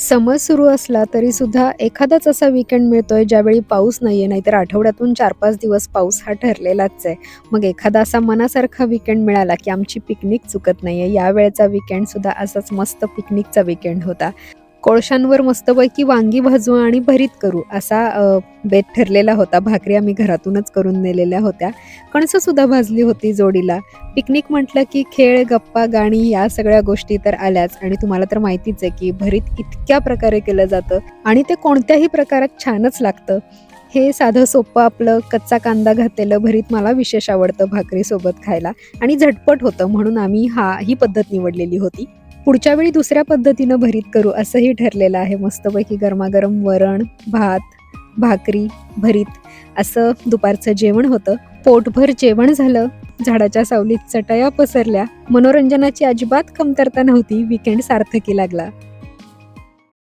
समर सुरू असला तरी सुद्धा एखादाच असा वीकेंड मिळतोय ज्यावेळी पाऊस नाहीये, नाहीतर आठवड्यातून 4-5 दिवस पाऊस हा ठरलेलाच आहे. मग एखादा असा मनासारखा वीकेंड मिळाला की आमची पिकनिक चुकत नाहीये. यावेळचा वीकेंड सुद्धा असाच मस्त पिकनिकचा वीकेंड होता. कोळशांवर मस्तपैकी वांगी भाजू आणि भरीत करू असा बेत ठरलेला होता. भाकरी आम्ही घरातूनच करून नेलेल्या होत्या. कणसं सुद्धा भाजली होती जोडीला. पिकनिक म्हटलं की खेळ, गप्पा, गाणी या सगळ्या गोष्टी तर आल्याच आणि तुम्हाला तर माहितीच आहे की भरीत इतक्या प्रकारे केलं जातं आणि ते कोणत्याही प्रकारात छानच लागतं. हे साधं सोपं आपलं कच्चा कांदा घातलेलं भरीत मला विशेष आवडतं भाकरीसोबत खायला आणि झटपट होतं म्हणून आम्ही ही पद्धत निवडलेली होती. पुढच्या वेळी दुसऱ्या पद्धतीनं भरीत करू असंही ठरलेलं आहे. मस्तपैकी गरमागरम वरण, भात, भाकरी, भरीत असं दुपारचं जेवण होतं. पोटभर जेवण झालं. झाडाच्या सावलीत चटया पसरल्या. मनोरंजनाची अजिबात कमतरता नव्हती. वीकेंड सार्थकी लागला.